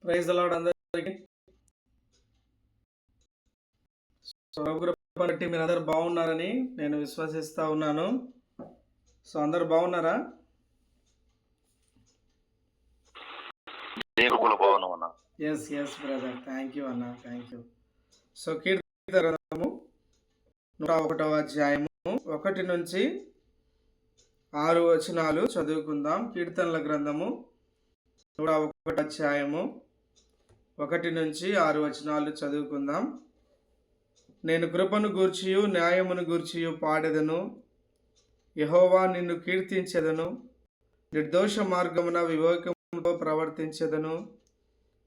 Praise the lord అందరికీ. So ప్రభు కృపను బట్టి మీరందరూ బాగున్నారని నేను విశ్వసిస్తా ఉన్నాను. సో అందరు బాగున్నారా? ఎస్ బ్రదర్, థ్యాంక్ యూ అన్న, థ్యాంక్ యూ. సో కీర్తన గ్రంథము 101వ అధ్యాయము 1 నుంచి 6 వచనాలు చదువుకుందాం. కీర్తనల గ్రంథము 101 అధ్యాయము 1 నుంచి 6 వచనాలు చదువుకుందాం. నేను కృపను గూర్చియు న్యాయమును గూర్చియు పాడెదను. యెహోవా నిన్ను కీర్తించెదను. నిర్దోష మార్గమున వివేకముతో ప్రవర్తించెదను.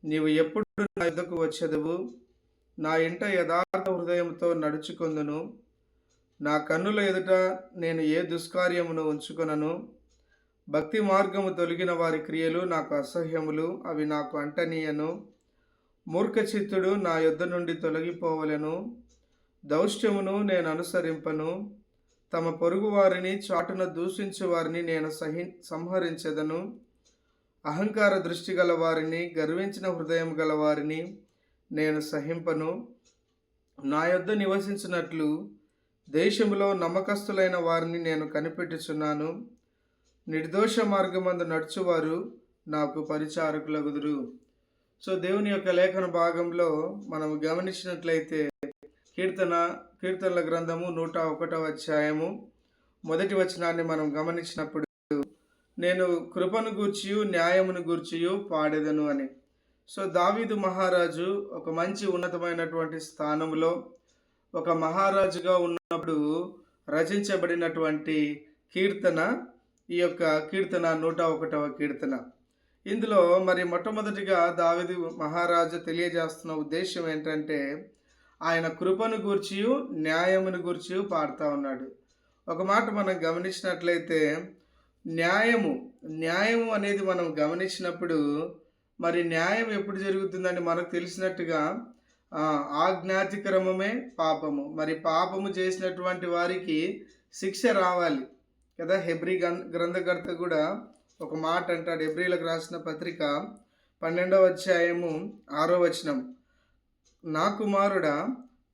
నీవు ఎప్పుడు నా యొద్దకు వచ్చెదవు? నా ఇంట యథార్థ హృదయంతో నడుచుకొందును. నా కన్నుల ఎదుట నేను ఏ దుష్కార్యమును ఉంచుకొనను. భక్తి మార్గము తొలగిన వారి క్రియలు నాకు అసహ్యములు, అవి నాకు అంటనీయను. మూర్ఖచిత్తుడు నా యొద్ద నుండి తొలగిపోవలెను. దౌష్ట్యమును నేను అనుసరింపను. తమ పొరుగు వారిని చాటున దూషించు వారిని నేను సంహరించెదను. అహంకార దృష్టి గల వారిని, గర్వించిన హృదయం గల వారిని నేను సహింపను. నా యొద్ద నివసించినట్లు దేశములో నమ్మకస్తులైన వారిని నేను కనిపెట్టుచున్నాను. నిర్దోష మార్గమందు నడుచువారు నాకు పరిచారకులగుదురు. సో దేవుని యొక్క లేఖన భాగంలో మనం గమనించినట్లయితే కీర్తనల గ్రంథము 101వ అధ్యాయము 1 వచనాన్ని మనం గమనించినప్పుడు నేను కృపను గూర్చియు న్యాయమును గూర్చియు పాడెదను అని. సో దావీదు మహారాజు ఒక మంచి ఉన్నతమైనటువంటి స్థానంలో ఒక మహారాజుగా ఉన్నప్పుడు రచించబడినటువంటి కీర్తన ఈ యొక్క కీర్తన 101వ కీర్తన. ఇందులో మరి మొట్టమొదటిగా దావీదు మహారాజు తెలియజేస్తున్న ఉద్దేశం ఏంటంటే ఆయన కృపను గూర్చియు న్యాయమును గూర్చియు పాడుతూ ఉన్నాడు. ఒక మాట మనం గమనించినట్లయితే న్యాయము అనేది మనం గమనించినప్పుడు మరి న్యాయం ఎప్పుడు జరుగుతుందని మనకు తెలిసినట్టుగా ఆజ్ఞాతిక్రమమే పాపము. మరి పాపము చేసినటువంటి వారికి శిక్ష రావాలి కదా. హెబ్రీ గ్రంథకర్త కూడా ఒక మాట అంటాడు. హెబ్రీలకు రాసిన పత్రిక 12వ అధ్యాయము 6వ వచనం, నా కుమారుడా,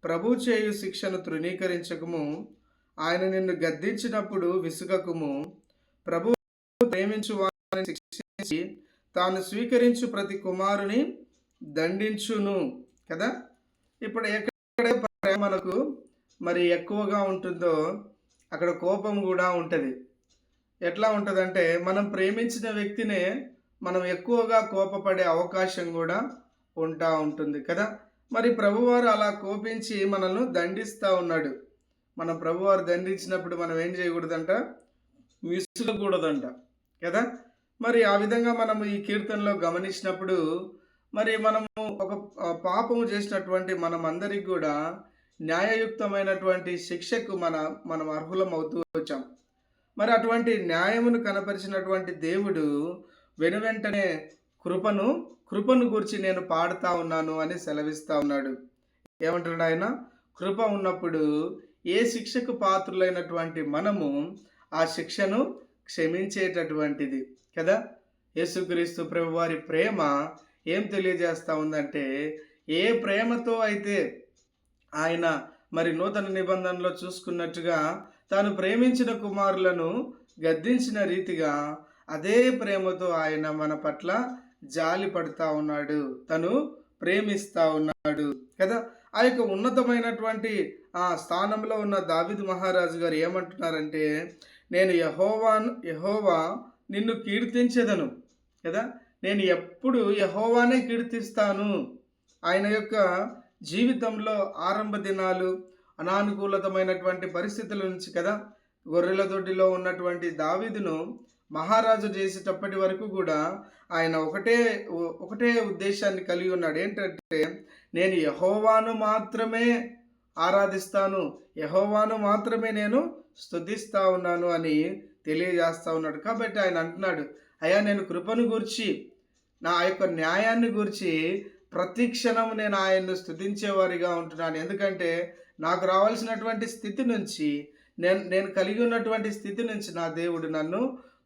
ప్రభు చేయు శిక్షను తృణీకరించకము. ఆయన నిన్ను గద్దించినప్పుడు విసుగకుము. ప్రభు ప్రేమించు వారిని శిక్షించి తాను స్వీకరించు ప్రతి కుమారుని దండించును కదా. ఇప్పుడు ఎక్కడ ప్రేమ మనకు మరి ఎక్కువగా ఉంటుందో అక్కడ కోపం కూడా ఉంటుంది. ఎట్లా ఉంటుందంటే మనం ప్రేమించిన వ్యక్తినే మనం ఎక్కువగా కోపపడే అవకాశం కూడా ఉంటుంది కదా. మరి ప్రభువారు అలా కోపించి మనల్ని దండిస్తూ ఉన్నాడు. మన ప్రభువారు దండించినప్పుడు మనం ఏం చేయకూడదంట? విసుగకూడదంట కదా. మరి ఆ విధంగా మనము ఈ కీర్తనలో గమనించినప్పుడు మరి మనము ఒక పాపము చేసినటువంటి మనం అందరికి కూడా న్యాయయుక్తమైనటువంటి శిక్షకు మనం అర్హులం అవుతూ వచ్చాం. మరి అటువంటి న్యాయమును కనపరిచినటువంటి దేవుడు వెనువెంటనే కృపను గురించి నేను పాడుతా ఉన్నాను అని సెలవిస్తా ఉన్నాడు. ఏమంటున్నాడు ఆయన? కృప ఉన్నప్పుడు ఏ శిక్షకు పాత్రులైనటువంటి మనము ఆ శిక్షను క్షమించేటటువంటిది కదా. యేసుక్రీస్తు ప్రభు వారి ప్రేమ ఏం తెలియజేస్తూ ఉందంటే, ఏ ప్రేమతో అయితే ఆయన మరి నూతన నిబంధనలో చూసుకున్నట్టుగా తాను ప్రేమించిన కుమారులను గద్దించిన రీతిగా అదే ప్రేమతో ఆయన మన పట్ల జాలి పడుతూ ఉన్నాడు, తను ప్రేమిస్తూ ఉన్నాడు కదా. ఆ యొక్క ఉన్నతమైనటువంటి ఆ స్థానంలో ఉన్న దావీదు మహారాజు గారు ఏమంటున్నారంటే, నేను యెహోవా నిన్ను కీర్తించెదను కదా. నేను ఎప్పుడు యెహోవానే కీర్తిస్తాను. ఆయన యొక్క జీవితంలో ఆరంభ దినాలు అనానుకూలతమైనటువంటి పరిస్థితుల నుంచి కదా, గొర్రెల దొడ్డిలో ఉన్నటువంటి దావీదును మహారాజు చేసేటప్పటి వరకు కూడా ఆయన ఒకటే ఉద్దేశాన్ని కలిగి ఉన్నాడు. ఏంటంటే, నేను యెహోవాను మాత్రమే ఆరాధిస్తాను, యెహోవాను మాత్రమే నేను స్తుతిస్తా ఉన్నాను అని తెలియజేస్తూ ఉన్నాడు. కాబట్టి ఆయన అంటున్నాడు, అయ్యా నేను కృపను గూర్చి నా యొక్క న్యాయాన్ని గూర్చి ప్రతి క్షణం నేను ఆయన్ను స్తుతించేవారిగా ఉంటున్నాను. ఎందుకంటే నాకు రావాల్సినటువంటి స్థితి నుంచి నేను కలిగి ఉన్నటువంటి స్థితి నుంచి నా దేవుడు నన్ను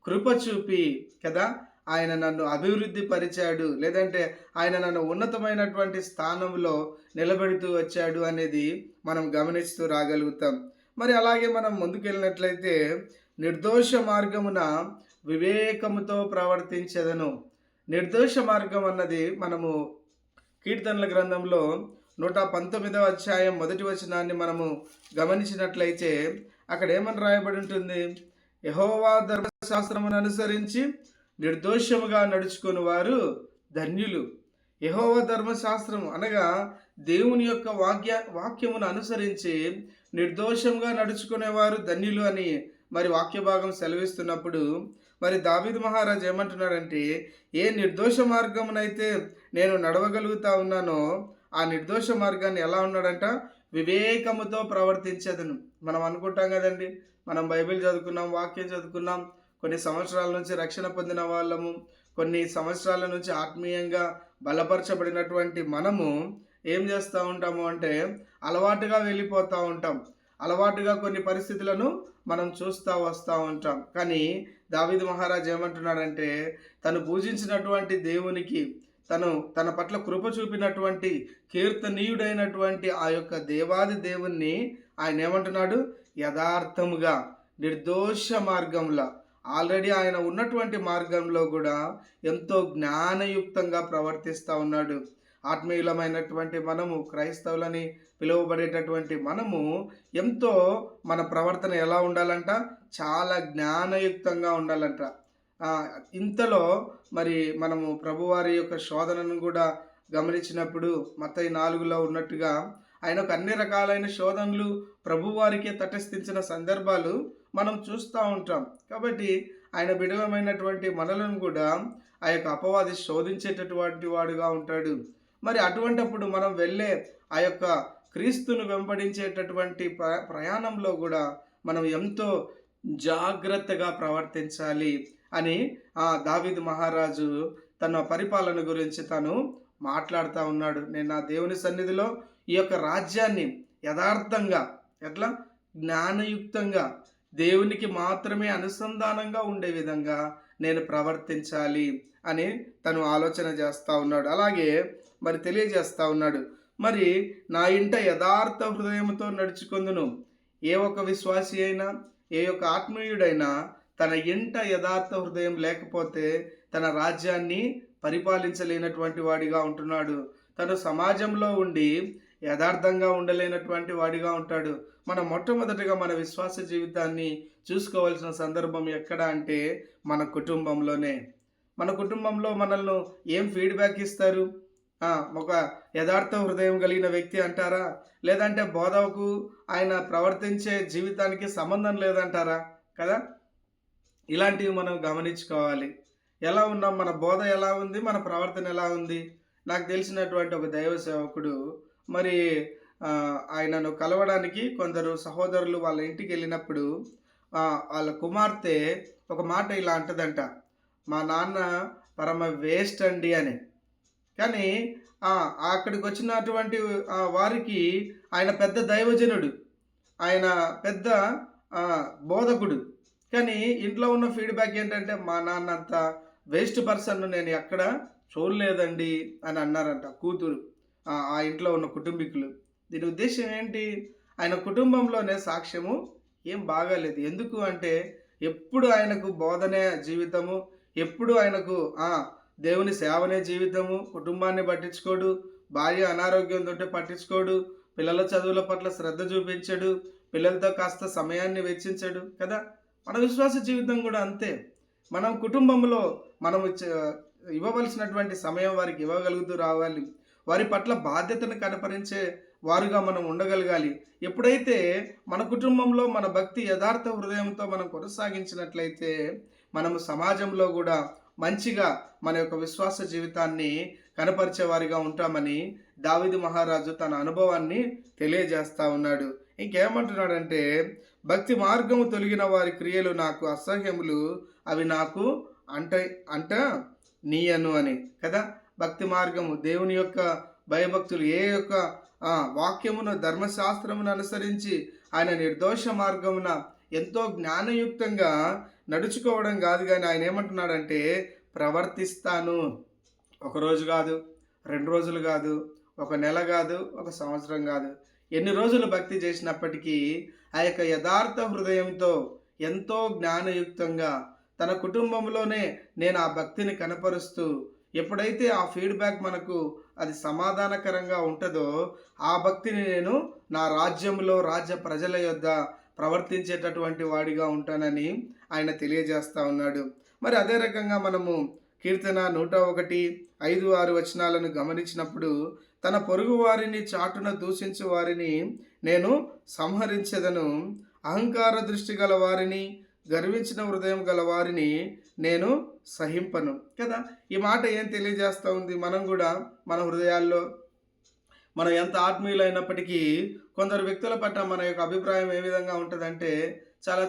కృప చూపి కదా ఆయన నన్ను అభివృద్ధి పరిచాడు, లేదంటే ఆయన నన్ను ఉన్నతమైనటువంటి స్థానంలో నిలబెడుతూ వచ్చాడు అనేది మనం గమనిస్తూ రాగలుగుతాం. మరి అలాగే మనం ముందుకెళ్ళినట్లయితే నిర్దోష మార్గమున వివేకముతో ప్రవర్తించెదను. నిర్దోష మార్గం అన్నది మనము కీర్తనల గ్రంథంలో 119వ అధ్యాయం 1వ వచనాన్ని మనము గమనించినట్లయితే అక్కడ ఏమని రాయబడి ఉంటుంది? యెహోవా ధర్మశాస్త్రమును అనుసరించి నిర్దోషముగా నడుచుకుని వారు ధన్యులు. యెహోవా ధర్మశాస్త్రం అనగా దేవుని యొక్క వాక్యమును అనుసరించి నిర్దోషంగా నడుచుకునేవారు ధన్యులు అని మరి వాక్య భాగం సెలవిస్తున్నప్పుడు మరి దావీదు మహారాజు ఏమంటున్నాడంటే, ఏ నిర్దోష మార్గమునైతే నేను నడవగలుగుతా ఉన్నానో ఆ నిర్దోష మార్గాన్ని ఎలా ఉన్నాడంట? వివేకముతో ప్రవర్తించేదను. మనం అనుకుంటాం కదండి, మనం బైబిల్ చదువుకున్నాం, వాక్యం చదువుకున్నాం, కొన్ని సంవత్సరాల నుంచి రక్షణ పొందిన వాళ్ళము, కొన్ని సంవత్సరాల నుంచి ఆత్మీయంగా బలపరచబడినటువంటి మనము ఏం చేస్తూ ఉంటాము అంటే అలవాటుగా వెళ్ళిపోతూ ఉంటాం. అలవాటుగా కొన్ని పరిస్థితులను మనం చూస్తూ వస్తూ ఉంటాం. కానీ దావీదు మహారాజు ఏమంటున్నాడంటే, తను పూజించినటువంటి దేవునికి, తన పట్ల కృప చూపినటువంటి కీర్తనీయుడైనటువంటి ఆ యొక్క దేవాది దేవుణ్ణి ఆయన ఏమంటున్నాడు? యథార్థముగా నిర్దోష మార్గంలో, ఆల్రెడీ ఆయన ఉన్నటువంటి మార్గంలో కూడా ఎంతో జ్ఞానయుక్తంగా ప్రవర్తిస్తూ ఉన్నాడు. ఆత్మీయులమైనటువంటి మనము, క్రైస్తవులని పిలువబడేటటువంటి మనము ఎంతో మన ప్రవర్తన ఎలా ఉండాలంట? చాలా జ్ఞానయుక్తంగా ఉండాలంట. ఇంతలో మరి మనము ప్రభువారి యొక్క శోధనను కూడా గమనించినప్పుడు మత్తయి 4లో ఉన్నట్టుగా ఆయనకు అన్ని రకాలైన శోధనలు ప్రభువారికే తటస్థించిన సందర్భాలు మనం చూస్తూ ఉంటాం. కాబట్టి ఆయన బిడలమైనటువంటి మనలను కూడా ఆ యొక్క అపవాది శోధించేటటువంటి వాడుగా ఉంటాడు. మరి అటువంటప్పుడు మనం వెళ్ళే ఆ యొక్క క్రీస్తును వెంబడించేటటువంటి ప్రయాణంలో కూడా మనం ఎంతో జాగ్రత్తగా ప్రవర్తించాలి అని దావీదు మహారాజు తన పరిపాలన గురించి తను మాట్లాడుతూ ఉన్నాడు. నేను నా దేవుని సన్నిధిలో ఈ యొక్క రాజ్యాన్ని యథార్థంగా, ఎట్లా జ్ఞానయుక్తంగా, దేవునికి మాత్రమే అనుసంధానంగా ఉండే విధంగా నేను ప్రవర్తించాలి అని తను ఆలోచన చేస్తూ ఉన్నాడు. అలాగే మరి తెలియజేస్తూ ఉన్నాడు, మరి నా ఇంట యథార్థ హృదయంతో నడుచుకొందును. ఏ ఒక్క విశ్వాసి అయినా, ఏ ఒక్క ఆత్మీయుడైనా తన ఇంట యథార్థ హృదయం లేకపోతే తన రాజ్యాన్ని పరిపాలించలేనటువంటి వాడిగా ఉంటున్నాడు. తను సమాజంలో ఉండి యథార్థంగా ఉండలేనటువంటి వాడిగా ఉంటాడు. మనం మొట్టమొదటిగా మన విశ్వాస జీవితాన్ని చూసుకోవాల్సిన సందర్భం ఎక్కడ అంటే మన కుటుంబంలోనే. మన కుటుంబంలో మనల్ని ఏం ఫీడ్బ్యాక్ ఇస్తారు? ఒక యథార్థ హృదయం కలిగిన వ్యక్తి అంటారా? లేదంటే బోధకు ఆయన ప్రవర్తించే జీవితానికి సంబంధం లేదంటారా? కదా, ఇలాంటివి మనం గమనించుకోవాలి. ఎలా ఉన్నాం, మన బోధ ఎలా ఉంది, మన ప్రవర్తన ఎలా ఉంది? నాకు తెలిసినటువంటి ఒక దైవ సేవకుడు మరి ఆయనను కలవడానికి కొందరు సహోదరులు వాళ్ళ ఇంటికి వెళ్ళినప్పుడు వాళ్ళ కుమార్తె ఒక మాట ఇలా అంటదంట, మా నాన్న పరమ వేస్ట్ అండి అని. కానీ అక్కడికి వచ్చినటువంటి వారికి ఆయన పెద్ద దైవజనుడు, ఆయన పెద్ద బోధకుడు. కానీ ఇంట్లో ఉన్న ఫీడ్బ్యాక్ ఏంటంటే, మా నాన్న అంత వేస్ట్ పర్సన్ నేను ఎక్కడ చూడలేదండి అని అన్నారంట కూతురు, ఆ ఇంట్లో ఉన్న కుటుంబీకులు. దీని ఉద్దేశం ఏంటి? ఆయన కుటుంబంలోనే సాక్ష్యము ఏం బాగాలేదు. ఎందుకు అంటే ఎప్పుడు ఆయనకు బోధనే జీవితము, ఎప్పుడు ఆయనకు దేవుని సేవనే జీవితము, కుటుంబాన్ని పట్టించుకోడు, భార్య అనారోగ్యంతో ఉంటే పట్టించుకోడు, పిల్లల చదువుల పట్ల శ్రద్ధ చూపించడు, పిల్లలతో కాస్త సమయాన్ని వెచ్చించడు కదా. మన విశ్వాస జీవితం కూడా అంతే. మనం కుటుంబంలో మనము ఇవ్వవలసినటువంటి సమయం వారికి ఇవ్వగలుగుతూ రావాలి. వారి పట్ల బాధ్యతను కనపరించే వారుగా మనం ఉండగలగాలి. ఎప్పుడైతే మన కుటుంబంలో మన భక్తి యథార్థ హృదయంతో మనం కొనసాగించినట్లయితే మనము సమాజంలో కూడా మంచిగా మన యొక్క విశ్వాస జీవితాన్ని కనపరిచేవారిగా ఉంటామని దావీదు మహారాజు తన అనుభవాన్ని తెలియజేస్తా ఉన్నాడు. ఇంకేమంటున్నాడంటే, భక్తి మార్గము తొలగిన వారి క్రియలు నాకు అసహ్యములు, అవి నాకు అంట నీయను అని కదా. భక్తి మార్గము, దేవుని యొక్క భయభక్తులు, ఏ యొక్క వాక్యమును ధర్మశాస్త్రమును అనుసరించి ఆయన నిర్దోష మార్గమున ఎంతో జ్ఞానయుక్తంగా నడుచుకోవడం కాదు. కానీ ఆయన ఏమంటున్నాడంటే, ప్రవర్తిస్తాను. ఒక రోజు కాదు, 2 రోజులు కాదు, ఒక నెల కాదు, ఒక సంవత్సరం కాదు. ఎన్ని రోజులు భక్తి చేసినప్పటికీ ఆ యొక్క యథార్థ హృదయంతో ఎంతో జ్ఞానయుక్తంగా తన కుటుంబంలోనే నేను ఆ భక్తిని కనపరుస్తూ ఎప్పుడైతే ఆ ఫీడ్‌బ్యాక్ మనకు అది సమాధానకరంగా ఉంటదో, ఆ భక్తిని నేను నా రాజ్యంలో రాజ్య ప్రజల యొద్ద ప్రవర్తించేటటువంటి వాడిగా ఉంటానని ఆయన తెలియజేస్తా ఉన్నాడు. మరి అదే రకంగా మనము కీర్తన 101, 5, 6 వచనాలను గమనించినప్పుడు, తన పొరుగు వారిని చాటున దూషించు వారిని నేను సంహరించెదను, అహంకార దృష్టి గల వారిని, గర్వించిన హృదయం గల వారిని నేను సహింపను. కదా, ఈ మాట ఏం తెలియజేస్తూ ఉంది? మనం కూడా మన హృదయాల్లో మనం ఎంత ఆత్మీయులైనప్పటికీ కొందరు వ్యక్తుల పట్ల మన యొక్క అభిప్రాయం ఏ విధంగా ఉంటుందంటే, చాలా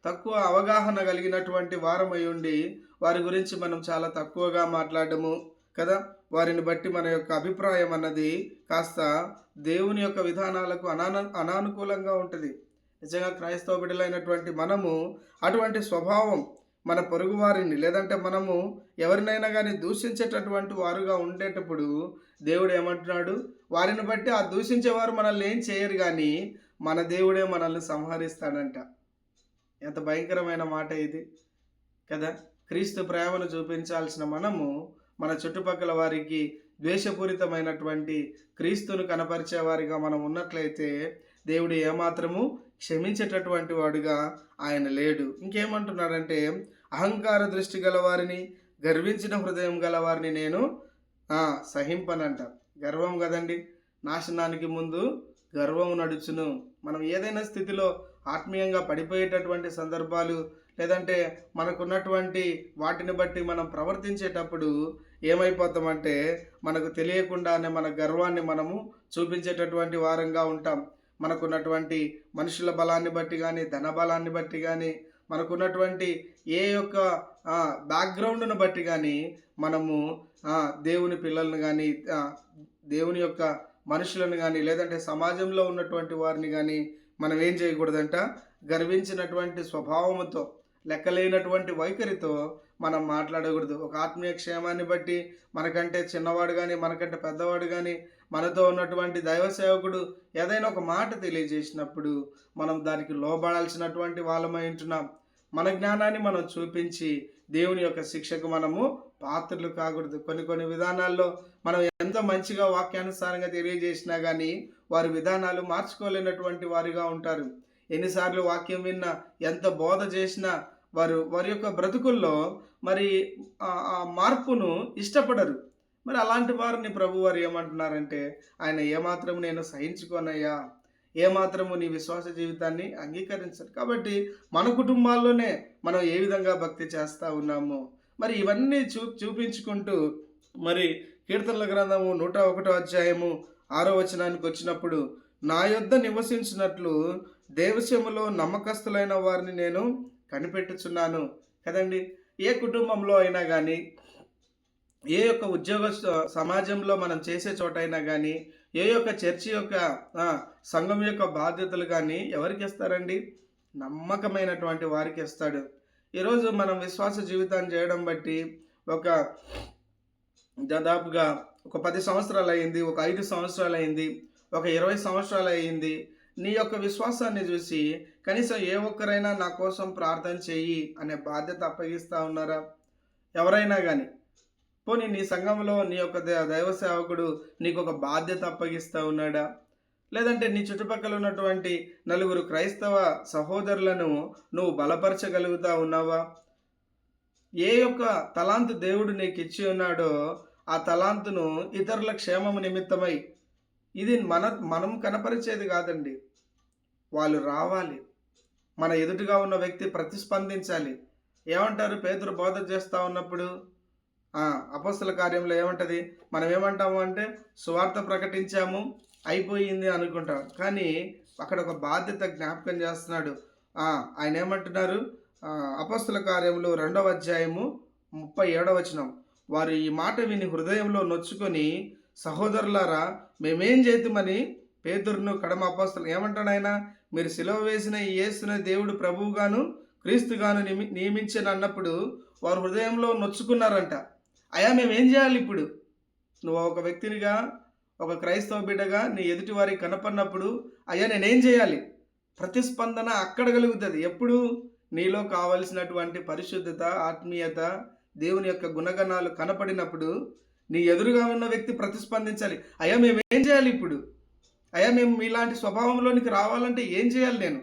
తక్కువ అవగాహన కలిగినటువంటి వారమై ఉండి వారి గురించి మనం చాలా తక్కువగా మాట్లాడము కదా. వారిని బట్టి మన యొక్క అభిప్రాయం అన్నది కాస్త దేవుని యొక్క విధానాలకు అనానుకూలంగా ఉంటుంది. నిజంగా క్రైస్తవ బిడ్డలైనటువంటి మనము అటువంటి స్వభావం మన పొరుగు వారిని లేదంటే మనము ఎవరినైనా కానీ దూషించేటటువంటి వారుగా ఉండేటప్పుడు దేవుడు ఏమంటున్నాడు? వారిని బట్టి ఆ దూషించేవారు మనల్ని ఏం చేయరు, కానీ మన దేవుడే మనల్ని సంహరిస్తాడంట. ఎంత భయంకరమైన మాట ఇది కదా. క్రీస్తు ప్రేమను చూపించాల్సిన మనము మన చుట్టుపక్కల వారికి ద్వేషపూరితమైనటువంటి క్రీస్తును కనపరిచే వారిగా మనం ఉన్నట్లయితే దేవుడు ఏమాత్రము క్షమించేటటువంటి వాడుగా ఆయన లేడు. ఇంకేమంటున్నాడంటే, అహంకార దృష్టి గలవారిని, గర్వించిన హృదయం గలవారిని నేను సహింపనంట. గర్వం కదండి, నాశనానికి ముందు గర్వం నడుచును. మనం ఏదైనా స్థితిలో ఆత్మీయంగా పడిపోయేటటువంటి సందర్భాలు లేదంటే మనకున్నటువంటి వాటిని బట్టి మనం ప్రవర్తించేటప్పుడు ఏమైపోతామంటే, మనకు తెలియకుండానే మన గర్వాన్ని మనము చూపించేటటువంటి వారంగా ఉంటాం. మనకున్నటువంటి మనుషుల బలాన్ని బట్టి కానీ, ధన బలాన్ని బట్టి కానీ, మనకున్నటువంటి ఏ యొక్క బ్యాక్గ్రౌండ్ను బట్టి కానీ మనము దేవుని పిల్లలను కానీ, దేవుని యొక్క మనుషులను కానీ, లేదంటే సమాజంలో ఉన్నటువంటి వారిని కానీ మనం ఏం చేయకూడదంట? గర్వించినటువంటి స్వభావంతో, లెక్కలేనటువంటి వైఖరితో మనం మాట్లాడకూడదు. ఒక ఆత్మీయ క్షేమాన్ని బట్టి మనకంటే చిన్నవాడు కానీ, మనకంటే పెద్దవాడు కానీ, మనతో ఉన్నటువంటి దైవ సేవకుడు ఏదైనా ఒక మాట తెలియజేసినప్పుడు మనం దానికి లోబడాల్సినటువంటి వాళ్ళమై ఉంటున్నాం. మన జ్ఞానాన్ని మనం చూపించి దేవుని యొక్క శిక్షకు మనము పాత్రలు కాకూడదు. కొన్ని విధానాల్లో మనం ఎంత మంచిగా వాక్యానుసారంగా తెలియజేసినా కానీ వారి విధానాలు మార్చుకోలేనటువంటి వారిగా ఉంటారు. ఎన్నిసార్లు వాక్యం విన్నా, ఎంత బోధ చేసినా వారి యొక్క బ్రతుకుల్లో మరి ఆ మార్పును ఇష్టపడరు. మరి అలాంటి వారిని ప్రభువారు ఏమంటున్నారంటే, ఆయన ఏమాత్రం నేను సహించుకోనయ్యా, ఏమాత్రము నీ విశ్వాస జీవితాన్ని అంగీకరించరు. కాబట్టి మన కుటుంబాల్లోనే మనం ఏ విధంగా భక్తి చేస్తూ ఉన్నామో మరి ఇవన్నీ చూపించుకుంటూ మరి కీర్తనల గ్రంథము 101వ అధ్యాయము 6వ వచనానికి వచ్చినప్పుడు, నా యొద్ద నివసించినట్లు దేవశములో నమ్మకస్తులైన వారిని నేను కనిపెట్టుచున్నాను. కదండి, ఏ కుటుంబంలో అయినా కానీ, ఏ యొక్క ఉద్యోగ సమాజంలో మనం చేసే చోటైనా కానీ, ఏ యొక్క చర్చి యొక్క సంఘం యొక్క బాధ్యతలు కానీ ఎవరికి ఇస్తారండి? నమ్మకమైనటువంటి వారికి ఇస్తాడు. ఈరోజు మనం విశ్వాస జీవితాన్ని చేయడం బట్టి దాదాపుగా ఒక 10 సంవత్సరాలు అయింది, ఒక 5 సంవత్సరాలు అయింది, ఒక 20 సంవత్సరాలు అయింది. నీ యొక్క విశ్వాసాన్ని చూసి కనీసం ఏ ఒక్కరైనా నా కోసం ప్రార్థన చెయ్యి అనే బాధ్యత అప్పగిస్తూ ఉన్నారా? ఎవరైనా కానీ పోనీ నీ సంఘంలో నీ యొక్క దైవ సేవకుడు నీకు ఒక బాధ్యత అప్పగిస్తూ ఉన్నాడా? లేదంటే నీ చుట్టుపక్కల ఉన్నటువంటి నలుగురు క్రైస్తవ సహోదరులను నువ్వు బలపరచగలుగుతా ఉన్నావా? ఏ యొక్క తలాంతు దేవుడు నీకు ఇచ్చి ఉన్నాడో ఆ తలాంతును ఇతరుల క్షేమము నిమిత్తమై, ఇది మనం కనపరిచేది కాదండి, వాళ్ళు రావాలి, మన ఎదుటిగా ఉన్న వ్యక్తి ప్రతిస్పందించాలి. ఏమంటారు పేతురు బోధ చేస్తూ ఉన్నప్పుడు? అపోస్తల కార్యంలో ఏమంటది? మనం ఏమంటాము అంటే సువార్త ప్రకటించాము అయిపోయింది అనుకుంటాం, కానీ అక్కడ ఒక బాధ్యత జ్ఞాపకం చేస్తున్నాడు. ఆయన ఏమంటున్నారు? అపోస్తల కార్యములు 2వ అధ్యాయము 37వ వచనం, వారు ఈ మాట విని హృదయంలో నొచ్చుకొని, సహోదరులారా మేమేం చేతుమని పేతురును కడమ అపోస్తలు ఏమంటాడు ఆయన? మీరు సిలువ వేసిన ఈ యేసునే దేవుడు ప్రభువుగాను క్రీస్తుగాను నియమించను అన్నప్పుడు వారు హృదయంలో నొచ్చుకున్నారంట. అయ్యా మేమేం చేయాలి ఇప్పుడు? నువ్వు ఒక వ్యక్తినిగా, ఒక క్రైస్తవ బిడ్డగా నీ ఎదుటి వారికి కనపడినప్పుడు అయ్యా నేనేం చేయాలి? ప్రతిస్పందన అక్కడ కలుగుతుంది. ఎప్పుడు? నీలో కావలసినటువంటి పరిశుద్ధత, ఆత్మీయత, దేవుని యొక్క గుణగణాలు కనపడినప్పుడు నీ ఎదురుగా ఉన్న వ్యక్తి ప్రతిస్పందించాలి. అయ్యా మేమేం చేయాలి ఇప్పుడు? అయ్యా మేము మీలాంటి స్వభావంలోనికి రావాలంటే ఏం చేయాలి నేను?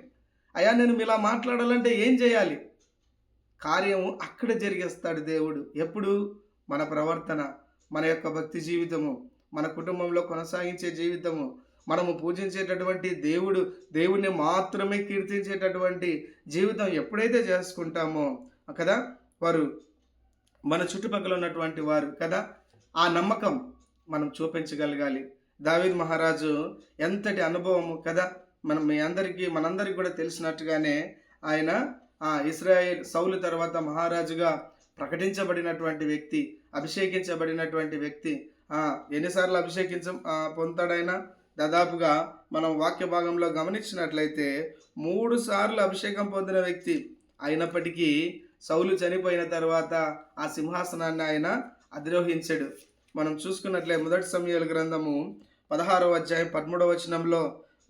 అయ్యా నేను మీలా మాట్లాడాలంటే ఏం చేయాలి? కార్యము అక్కడ జరిగేస్తాడు దేవుడు. ఎప్పుడు? మన ప్రవర్తన, మన యొక్క భక్తి జీవితము, మన కుటుంబంలో కొనసాగించే జీవితము, మనము పూజించేటటువంటి దేవుడిని మాత్రమే కీర్తించేటటువంటి జీవితం ఎప్పుడైతే చేసుకుంటామో కదా, వారు మన చుట్టుపక్కల ఉన్నటువంటి వారు కదా, ఆ నమ్మకం మనం చూపించగలగాలి. దావీదు మహారాజు ఎంతటి అనుభవము కదా, మనందరికీ కూడా తెలిసినట్టుగానే ఆయన ఇశ్రాయేల్ సౌలు తర్వాత మహారాజుగా ప్రకటించబడినటువంటి వ్యక్తి, అభిషేకించబడినటువంటి వ్యక్తి. ఎన్నిసార్లు పొందుతాడైనా? దాదాపుగా మనం వాక్య భాగంలో గమనించినట్లయితే 3 సార్లు అభిషేకం పొందిన వ్యక్తి. అయినప్పటికీ సౌలు చనిపోయిన తర్వాత ఆ సింహాసనాన్ని ఆయన అధిరోహించాడు. మనం చూసుకున్నట్లే 1 సమూయేలు గ్రంథము 16వ అధ్యాయం 13వ వచనంలో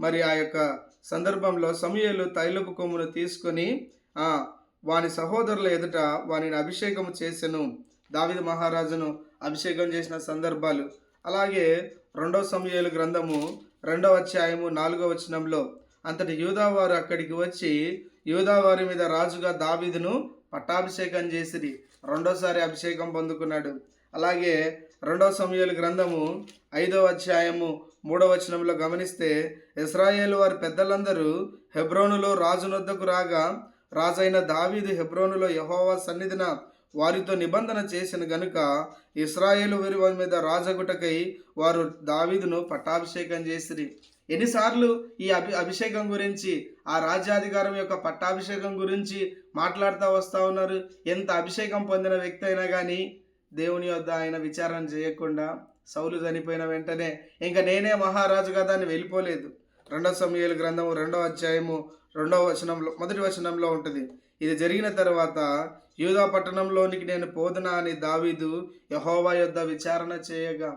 మరి ఆ యొక్క సందర్భంలో సమూయేలు తైలపు కొమ్మును తీసుకొని వాని సహోదరుల ఎదుట వానిని అభిషేకము చేసెను. దావీదు మహారాజును అభిషేకం చేసిన సందర్భాలు. అలాగే 2వ సమూయేలు గ్రంథము 2వ అధ్యాయము 4వ వచనంలో అంతటి యూదావారు అక్కడికి వచ్చి యూదావారి మీద రాజుగా దావీదును పట్టాభిషేకం చేసిరి. రెండోసారి అభిషేకం పొందుకున్నాడు. అలాగే 2వ సమూయేలు గ్రంథము 5వ అధ్యాయము 3వ వచనంలో గమనిస్తే ఇశ్రాయేలు వారి పెద్దలందరూ హెబ్రోనులో రాజునొద్దకు రాగా రాజైన దావీదు హెబ్రోనులో యెహోవా సన్నిధిన వారితో నిబంధన చేసిన గనుక ఇశ్రాయేలు వారి మీద రాజగుటకై వారు దావీదును పట్టాభిషేకం చేసిరి. ఎన్నిసార్లు ఈ అభిషేకం గురించి, ఆ రాజ్యాధికారం యొక్క పట్టాభిషేకం గురించి మాట్లాడుతూ వస్తూ ఉన్నారు. ఎంత అభిషేకం పొందిన వ్యక్తి అయినా కానీ దేవుని వద్ద ఆయన విచారణ చేయకుండా సౌలు చనిపోయిన వెంటనే ఇంకా నేనే మహారాజు కదా అని వెళ్ళిపోలేదు. 2వ సమూయేలు గ్రంథము 2వ అధ్యాయము 2వ వచనంలో 1వ వచనంలో ఉంటుంది. ఇది జరిగిన తర్వాత యూదా పట్టణంలోనికి నేను పోదునా అని దావీదు యెహోవా యొద్ద విచారణ చేయగా,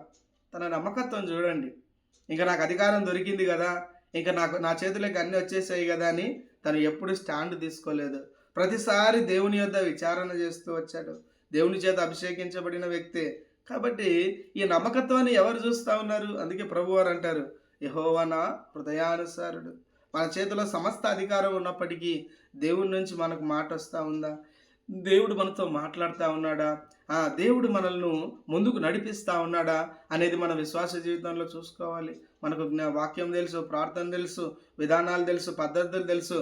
తన నమ్మకత్వం చూడండి. ఇంకా నాకు అధికారం దొరికింది కదా, ఇంకా నా చేతులకి అన్నీ వచ్చేసాయి కదా అని తను ఎప్పుడు స్టాండ్ తీసుకోలేదు. ప్రతిసారి దేవుని యొద్ద విచారణ చేస్తూ వచ్చాడు. దేవుని చేత అభిషేకించబడిన వ్యక్తే కాబట్టి ఈ నమ్మకత్వాన్ని ఎవరు చూస్తూ ఉన్నారు? అందుకే ప్రభువారు అంటారు, యెహోవా నా హృదయానుసారుడు. మన చేతిలో సమస్త అధికారం ఉన్నప్పటికీ దేవుడి నుంచి మనకు మాట వస్తూ ఉందా? దేవుడు మనతో మాట్లాడుతూ ఉన్నాడా? దేవుడు మనల్ని ముందుకు నడిపిస్తూ ఉన్నాడా అనేది మన విశ్వాస జీవితంలో చూసుకోవాలి. మనకు వాక్యం తెలుసు, ప్రార్థన తెలుసు, విధానాలు తెలుసు, పద్ధతులు తెలుసు,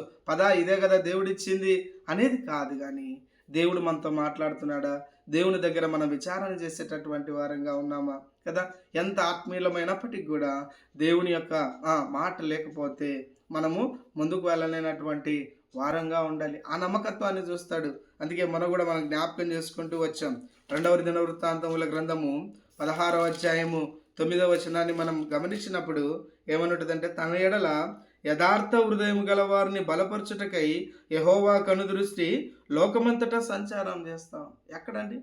ఇదే కదా దేవుడిచ్చింది అనేది కాదు. కానీ దేవుడు మనతో మాట్లాడుతున్నాడా? దేవుని దగ్గర మనం విచారణ చేసేటటువంటి వారంగా ఉన్నామా కదా? ఎంత ఆత్మీయులమైనప్పటికీ కూడా దేవుని యొక్క మాట లేకపోతే మనము ముందుకు వెళ్ళలేనటువంటి వారంగా ఉండాలి. ఆ నమ్మకత్వాన్ని చూస్తాడు. అందుకే మనం జ్ఞాపకం చేసుకుంటూ వచ్చాం. 2వ దినవృత్తాంతముల గ్రంథము 16వ అధ్యాయము 9వ వచనాన్ని మనం గమనించినప్పుడు ఏమనుంటుందంటే, తన ఎడల యథార్థ హృదయం గల వారిని బలపరచుటకై యెహోవా కనుదృష్టి లోకమంతటా సంచారం చేస్తాం. ఎక్కడండి?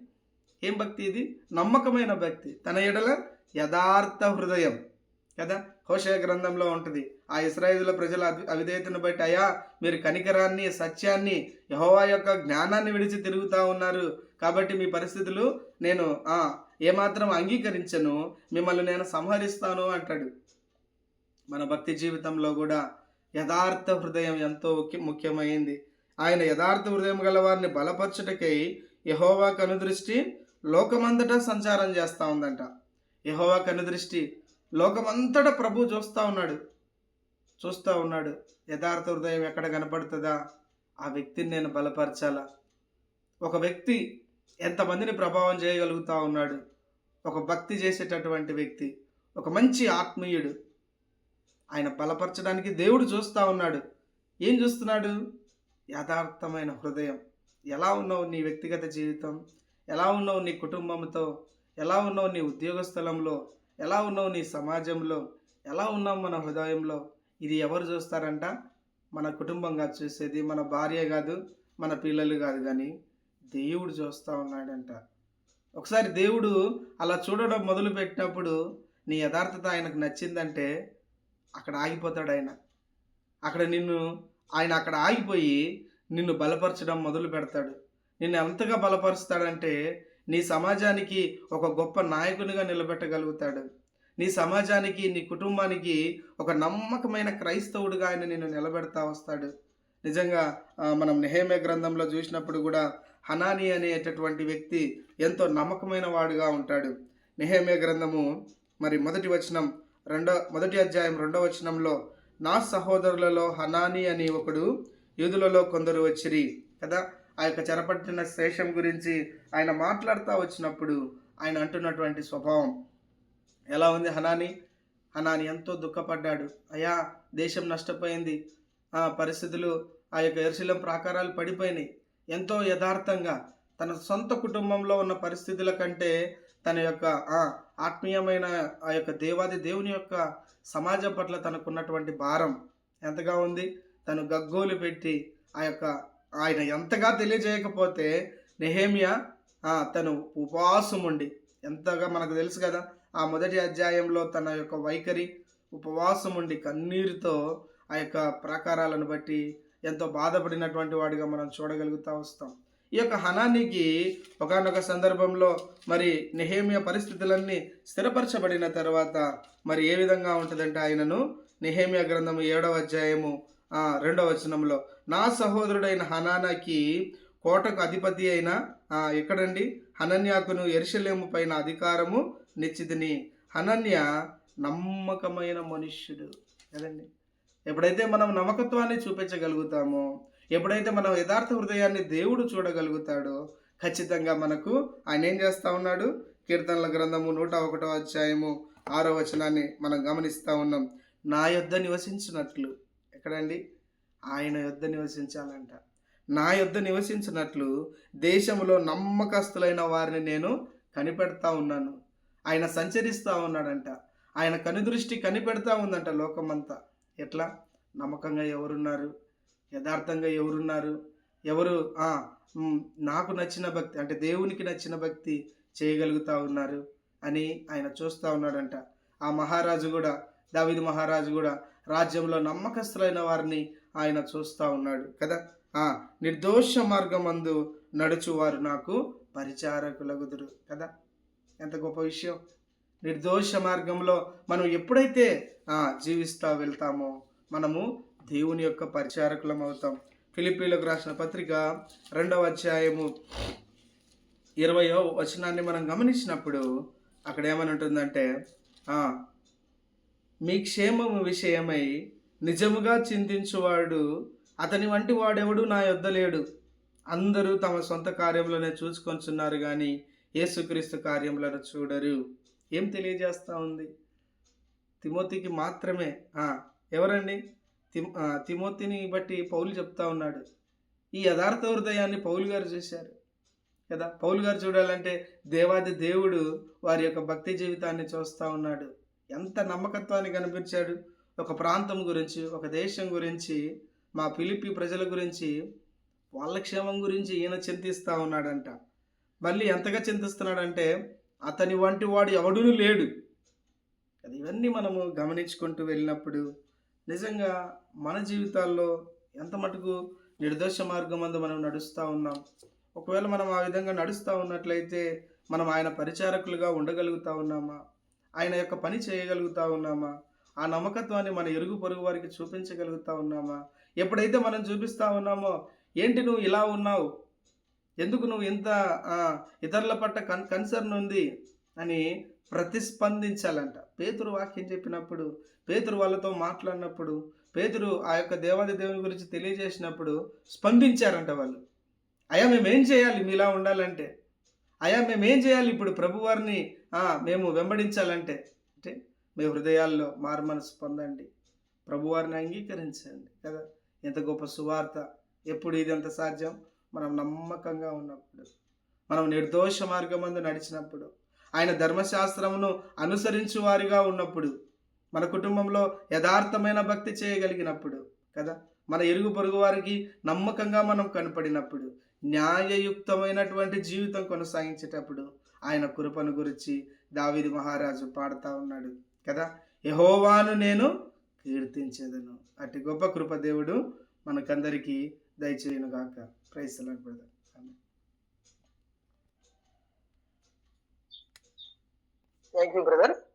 ఏం భక్తి ఇది? నమ్మకమైన భక్తి. తన ఎడల యథార్థ హృదయం కదా. హోషేయ గ్రంథంలో ఉంటుంది. ఆ ఇశ్రాయేలు ప్రజల అవిధేయతను బట్టి, అయ్యా మీరు కనికరాన్ని, సత్యాన్ని, యెహోవా యొక్క జ్ఞానాన్ని విడిచి తిరుగుతూ ఉన్నారు కాబట్టి మీ పరిస్థితులు నేను ఏమాత్రం అంగీకరించను, మిమ్మల్ని నేను సంహరిస్తాను అంటాడు. మన భక్తి జీవితంలో కూడా యథార్థ హృదయం ఎంతో ముఖ్యమైంది. ఆయన యథార్థ హృదయం గల వారిని బలపరచుటకై యెహోవా కనుదృష్టి లోకమంతటా సంచారం చేస్తూ ఉందంట. యెహోవా కనుదృష్టి లోకమంతటా ప్రభు చూస్తూ ఉన్నాడు. యథార్థ హృదయం ఎక్కడ కనపడుతుందా ఆ వ్యక్తిని నేను బలపరచాలా. ఒక వ్యక్తి ఎంతమందిని ప్రభావం చేయగలుగుతూ ఉన్నాడు? ఒక భక్తి చేసేటటువంటి వ్యక్తి, ఒక మంచి ఆత్మీయుడు. ఆయన బలపరచడానికి దేవుడు చూస్తూ ఉన్నాడు. ఏం చూస్తున్నాడు? యథార్థమైన హృదయం. ఎలా ఉన్నావు నీ వ్యక్తిగత జీవితం? ఎలా ఉన్నావు నీ కుటుంబంతో? ఎలా ఉన్నావు నీ ఉద్యోగ స్థలంలో? ఎలా ఉన్నావు నీ సమాజంలో? ఎలా ఉన్నావు మన హృదయంలో? ఇది ఎవరు చూస్తారంట? మన కుటుంబం కాదు చూసేది, మన భార్య కాదు, మన పిల్లలు కాదు కానీ దేవుడు చూస్తూ ఉన్నాడంట. ఒకసారి దేవుడు అలా చూడడం మొదలుపెట్టినప్పుడు నీ యథార్థత ఆయనకు నచ్చిందంటే అక్కడ ఆగిపోతాడు ఆయన. అక్కడ ఆయన అక్కడ ఆగిపోయి నిన్ను బలపరచడం మొదలు పెడతాడు. నిన్ను ఎంతగా బలపరుస్తాడంటే నీ సమాజానికి ఒక గొప్ప నాయకునిగా నిలబెట్టగలుగుతాడు. నీ సమాజానికి, నీ కుటుంబానికి ఒక నమ్మకమైన క్రైస్తవుడిగా ఆయన నిన్ను నిలబెడతా వస్తాడు. నిజంగా మనం నెహెమ్యా గ్రంథంలో చూసినప్పుడు కూడా హనానీ అనేటటువంటి వ్యక్తి ఎంతో నమ్మకమైన వాడుగా ఉంటాడు. నెహెమ్యా గ్రంథము మరి మొదటి అధ్యాయం 2వ వచనంలో, నా సహోదరులలో హనానీ అని ఒకడు యూదులలో కొందరు వచ్చిరి కదా. ఆ యొక్క చెరపట్టిన శేషం గురించి ఆయన మాట్లాడుతూ వచ్చినప్పుడు ఆయన అంటున్నటువంటి స్వభావం ఎలా ఉంది? హనానీ ఎంతో దుఃఖపడ్డాడు. అయ్యా, దేశం నష్టపోయింది, పరిస్థితులు, ఆ యొక్క యెరూషలేము ప్రాకారాలు పడిపోయినాయి. ఎంతో యథార్థంగా తన సొంత కుటుంబంలో ఉన్న పరిస్థితుల కంటే తన యొక్క ఆత్మీయమైన ఆ యొక్క దేవుని యొక్క సమాజం పట్ల తనకున్నటువంటి భారం ఎంతగా ఉంది. తను గగ్గోలు పెట్టి ఆయన ఎంతగా తెలియజేయకపోతే నెహెమ్యా తను ఉపవాసం ఉండి, ఎంతగా మనకు తెలుసు కదా ఆ మొదటి అధ్యాయంలో తన యొక్క వైఖరి, ఉపవాసం ఉండి కన్నీరుతో ఆ యొక్క ప్రాకారాలను బట్టి ఎంతో బాధపడినటువంటి వాడిగా మనం చూడగలుగుతూ వస్తాం. ఈ యొక్క హనానీకి ఒకానొక సందర్భంలో మరి నెహెమ్యా పరిస్థితులన్నీ స్థిరపరచబడిన తర్వాత మరి ఏ విధంగా ఉంటుందంటే ఆయనను నెహెమ్యా గ్రంథము 7వ అధ్యాయము 2వ వచనంలో, నా సహోదరుడైన హనానాకి కోటకు అధిపతి అయిన ఎక్కడండి హనన్యాకును యెరూషలేము పైన అధికారము నిశ్చితిని. హనన్య నమ్మకమైన మనుష్యుడు కదండి. ఎప్పుడైతే మనం నమ్మకత్వాన్ని చూపించగలుగుతామో, ఎప్పుడైతే మనం యథార్థ హృదయాన్ని దేవుడు చూడగలుగుతాడో ఖచ్చితంగా మనకు ఆయన ఏం చేస్తూ ఉన్నాడు? కీర్తనల గ్రంథము 101వ అధ్యాయము 6వ వచనాన్ని మనం గమనిస్తూ ఉన్నాం. నా యొద్ద నివసించినట్లు, ఎక్కడండి? ఆయన యొద్ద నివసించాలంట. నా యొద్ద నివసించినట్లు దేశంలో నమ్మకస్తులైన వారిని నేను కనిపెడతా ఉన్నాను. ఆయన సంచరిస్తూ ఉన్నాడంట. ఆయన కనుదృష్టి కనిపెడతా ఉందంట లోకమంతా. ఎట్లా? నమ్మకంగా ఎవరున్నారు, యథార్థంగా ఎవరున్నారు, ఎవరు నాకు నచ్చిన భక్తి అంటే దేవునికి నచ్చిన భక్తి చేయగలుగుతూ ఉన్నారు అని ఆయన చూస్తూ ఉన్నాడంట. ఆ మహారాజు కూడా, దావీదు మహారాజు కూడా రాజ్యంలో నమ్మకస్తులైన వారిని ఆయన చూస్తూ ఉన్నాడు కదా. నిర్దోష మార్గమందు నడుచువారు నాకు పరిచారకులగుదురు కదా. ఎంత గొప్ప విషయం! నిర్దోష మార్గంలో మనం ఎప్పుడైతే జీవిస్తూ వెళ్తామో మనము దేవుని యొక్క పరిచారకులం అవుతాం. ఫిలిప్పీలకు రాసిన పత్రిక 2వ అధ్యాయము 20వ వచనాన్ని మనం గమనించినప్పుడు అక్కడ ఏమని ఉంటుందంటే, మీ క్షేమము విషయమై నిజముగా చింతించువాడు అతని వంటి వాడెవడు నా యొద్ద లేడు. అందరూ తమ సొంత కార్యంలోనే చూసుకొంచున్నారు కానీ యేసుక్రీస్తు కార్యములను చూడరు. ఏం తెలియజేస్తూ ఉంది? తిమోతికి మాత్రమే. ఎవరండి? తిమోతిని బట్టి పౌలు చెప్తా ఉన్నాడు. ఈ యథార్థ హృదయాన్ని పౌలు గారు చూశారు కదా. పౌలు గారు చూడాలంటే దేవాది దేవుడు వారి యొక్క భక్తి జీవితాన్ని చూస్తూ ఉన్నాడు. ఎంత నమ్మకత్వాన్ని కనిపించాడు. ఒక ప్రాంతం గురించి, ఒక దేశం గురించి, మా ఫిలిప్పీ ప్రజల గురించి, వాళ్ళ క్షేమం గురించి ఈయన చింతిస్తూ ఉన్నాడంట. మళ్ళీ ఎంతగా చింతిస్తున్నాడంటే అతని వంటి వాడు ఎవడునూ లేడు. ఇవన్నీ మనము గమనించుకుంటూ వెళ్ళినప్పుడు నిజంగా మన జీవితాల్లో ఎంత మటుకు నిర్దోష మార్గం అందు మనం నడుస్తూ ఉన్నాం. ఒకవేళ మనం ఆ విధంగా నడుస్తూ ఉన్నట్లయితే మనం ఆయన పరిచారకులుగా ఉండగలుగుతూ ఉన్నామా? ఆయన యొక్క పని చేయగలుగుతూ ఉన్నామా? ఆ నమ్మకత్వాన్ని మన ఇరుగు పొరుగు వారికి చూపించగలుగుతూ ఉన్నామా? ఎప్పుడైతే మనం చూపిస్తూ ఉన్నామో, ఏంటి నువ్వు ఇలా ఉన్నావు, ఎందుకు నువ్వు ఇంత ఇతరుల పట్ల కన్సర్న్ ఉంది అని ప్రతిస్పందించాలంట. పేతురు వాక్యం చెప్పినప్పుడు, పేతురు వాళ్ళతో మాట్లాడినప్పుడు, పేతురు ఆ యొక్క దేవాది దేవుని గురించి తెలియజేసినప్పుడు స్పందించారంట వాళ్ళు. అయ్యా మేమేం చేయాలి మీలా ఉండాలంటే? అయ్యా మేమేం చేయాలి ఇప్పుడు ప్రభువారిని మేము వెంబడించాలంటే? అంటే మీ హృదయాల్లో మారుమనసు పొందండి, ప్రభువారిని అంగీకరించండి కదా. ఎంత గొప్ప సువార్త! ఎప్పుడు ఇదంత సాధ్యం? మనం నమ్మకంగా ఉన్నప్పుడు, మనం నిర్దోష మార్గమందు నడిచినప్పుడు, ఆయన ధర్మశాస్త్రమును అనుసరించు వారిగా ఉన్నప్పుడు, మన కుటుంబంలో యథార్థమైన భక్తి చేయగలిగినప్పుడు కదా. మన ఇరుగు పొరుగు వారికి నమ్మకంగా మనం కనపడినప్పుడు, న్యాయయుక్తమైనటువంటి జీవితం కొనసాగించేటప్పుడు ఆయన కృపను గురించి దావీదు మహారాజు పాడుతూ ఉన్నాడు కదా. యెహోవాను నేను కీర్తించేదను. అట్టి గొప్ప కృప దేవుడు మనకందరికీ దయచేయును గాక. Praise the Lord brother. Thank you brother.